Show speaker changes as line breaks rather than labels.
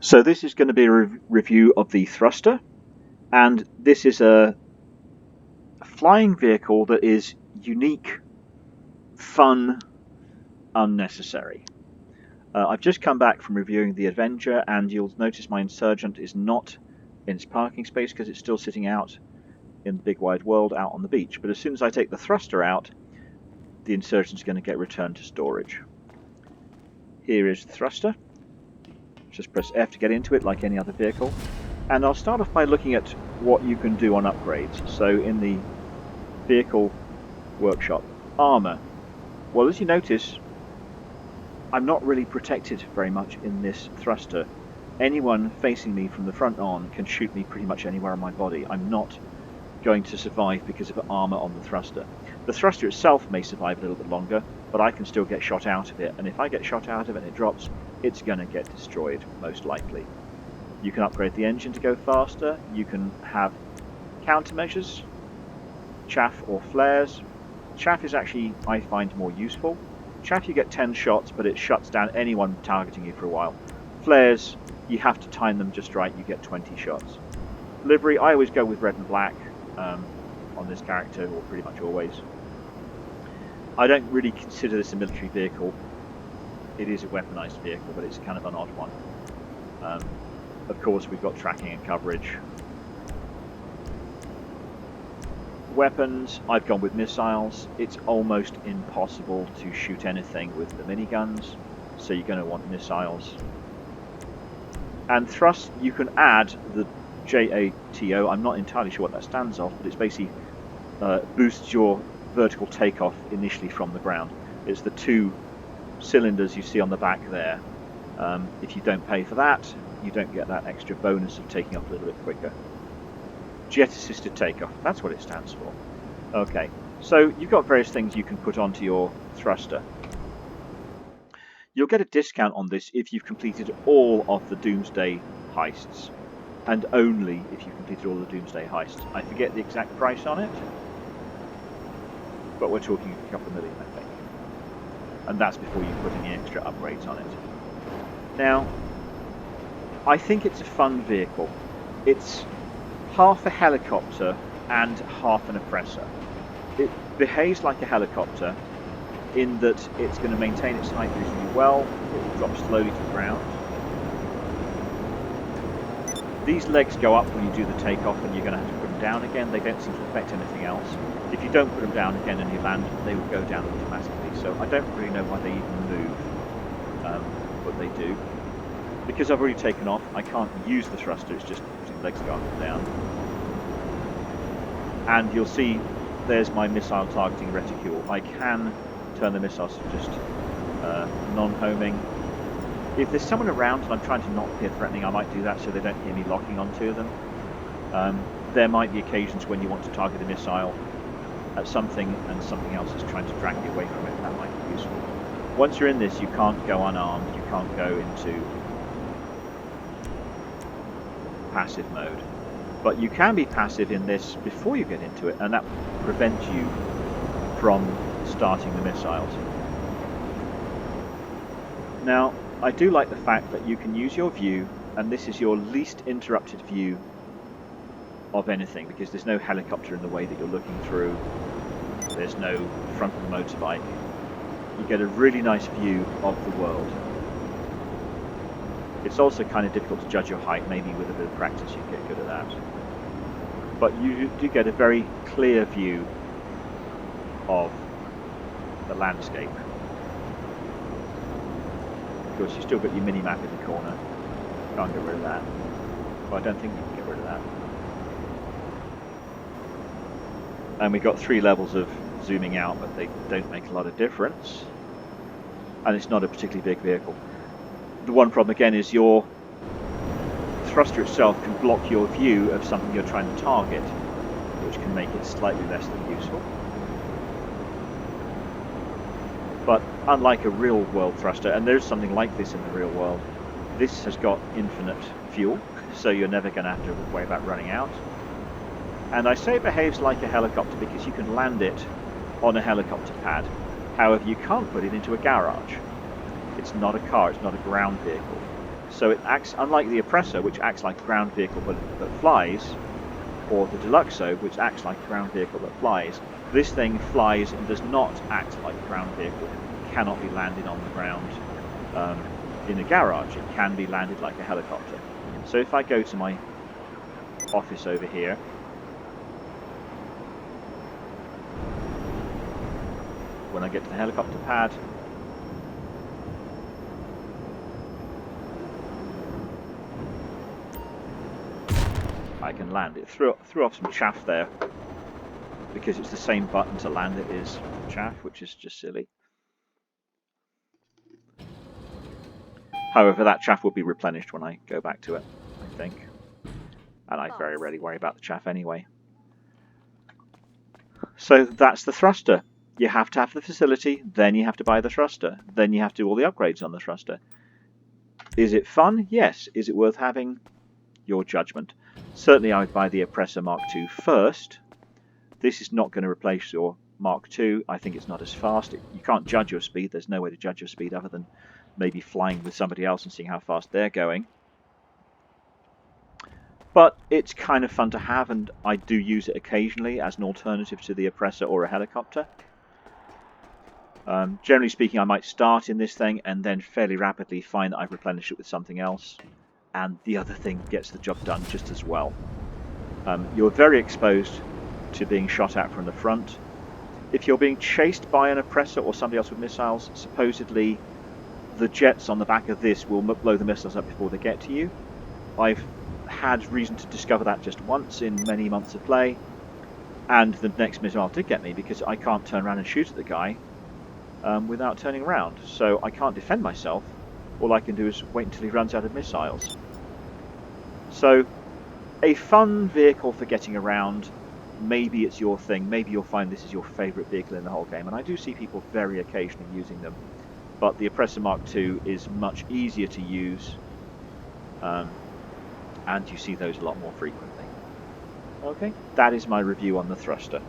So this is going to be a review of the thruster, and this is a flying vehicle that is unique, fun, unnecessary. I've just come back from reviewing the Avenger, and you'll notice my Insurgent is not in its parking space because it's still sitting out in the big wide world out on the beach. But as soon as I take the thruster out, the Insurgent is going to get returned to storage. Here is the thruster. Just press F to get into it like any other vehicle. And I'll start off by looking at what you can do on upgrades. So in the vehicle workshop, armor. Well, as you notice, I'm not really protected very much in this thruster. Anyone facing me from the front on can shoot me pretty much anywhere on my body. I'm not going to survive because of armor on the thruster. The thruster itself may survive a little bit longer, but I can still get shot out of it, and if I get shot out of it and it drops, it's going to get destroyed, most likely. You can upgrade the engine to go faster, you can have countermeasures, chaff or flares. Chaff is actually, I find, more useful. Chaff you get 10 shots, but it shuts down anyone targeting you for a while. Flares, you have to time them just right, you get 20 shots. Livery, I always go with red and black on this character, or pretty much always. I don't really consider this a military vehicle. It is a weaponized vehicle, but it's kind of an odd one. Of course, we've got tracking and coverage. Weapons, I've gone with missiles. It's almost impossible to shoot anything with the miniguns, so you're going to want missiles. And thrust, you can add the JATO. I'm not entirely sure what that stands for, but it's basically boosts your vertical takeoff initially from the ground. It's the 2 cylinders you see on the back there. If you don't pay for that, you don't get that extra bonus of taking off a little bit quicker. Jet assisted takeoff, that's what it stands for. Okay, so you've got various things you can put onto your thruster. You'll get a discount on this if you've completed all of the Doomsday heists, and only if you've completed all the Doomsday heists. I forget the exact price on it, but we're talking a couple of million, I think. And that's before you put any extra upgrades on it. Now, I think it's a fun vehicle. It's half a helicopter and half an oppressor. It behaves like a helicopter in that it's going to maintain its height reasonably well. It will drop slowly to the ground. These legs go up when you do the takeoff, and you're going to have to put them down again. They don't seem to affect anything else. If you don't put them down again and you land, they will go down automatically. So I don't really know why they even move, but they do. Because I've already taken off, I can't use the thruster, it's just putting the legs go up and down. And you'll see there's my missile targeting reticule. I can turn the missiles to just non-homing. If there's someone around and I'm trying to not appear threatening, I might do that so they don't hear me locking onto them. There might be occasions when you want to target a missile at something and something else is trying to drag you away from it. That might be useful. Once you're in this, you can't go unarmed, you can't go into passive mode. But you can be passive in this before you get into it, and that prevents you from starting the missiles. Now, I do like the fact that you can use your view, and this is your least interrupted view of anything, because there's no helicopter in the way that you're looking through. There's no front of the motorbike. You get a really nice view of the world. It's also kind of difficult to judge your height. Maybe with a bit of practice you get good at that. But you do get a very clear view of the landscape. Of course, you've still got your mini-map in the corner. Can't get rid of that. Well, I don't think you can get rid of that. And we've got 3 levels of zooming out, but they don't make a lot of difference. And it's not a particularly big vehicle. The one problem again is your thruster itself can block your view of something you're trying to target, which can make it slightly less than useful. But unlike a real world thruster, and there's something like this in the real world, this has got infinite fuel, so you're never going to have to worry about running out. And I say it behaves like a helicopter because you can land it on a helicopter pad. However, you can't put it into a garage. It's not a car, it's not a ground vehicle. So it acts, unlike the Oppressor, which acts like a ground vehicle but that flies, or the Deluxo, which acts like a ground vehicle that flies. This thing flies and does not act like a ground vehicle. It cannot be landed on the ground in a garage. It can be landed like a helicopter. So if I go to my office over here, when I get to the helicopter pad, I can land it. Threw off some chaff there, because it's the same button to land it is chaff, which is just silly. However, that chaff will be replenished when I go back to it, I think. And I very rarely worry about the chaff anyway. So that's the thruster. You have to have the facility, then you have to buy the thruster, then you have to do all the upgrades on the thruster. Is it fun? Yes. Is it worth having? Your judgment. Certainly I would buy the Oppressor Mark II first. This is not going to replace your Mark II. I think it's not as fast. You can't judge your speed. There's no way to judge your speed other than maybe flying with somebody else and seeing how fast they're going. But it's kind of fun to have, and I do use it occasionally as an alternative to the Oppressor or a helicopter. Generally speaking, I might start in this thing and then fairly rapidly find that I've replenished it with something else, and the other thing gets the job done just as well. You're very exposed to being shot at from the front. If you're being chased by an Oppressor or somebody else with missiles, supposedly the jets on the back of this will blow the missiles up before they get to you. I've had reason to discover that just once in many months of play, and the next missile did get me because I can't turn around and shoot at the guy without turning around, so I can't defend myself. All I can do is wait until he runs out of missiles. So, a fun vehicle for getting around. Maybe it's your thing, maybe you'll find this is your favourite vehicle in the whole game, and I do see people very occasionally using them, but the Oppressor Mark II is much easier to use, and you see those a lot more frequently. Okay, that is my review on the thruster.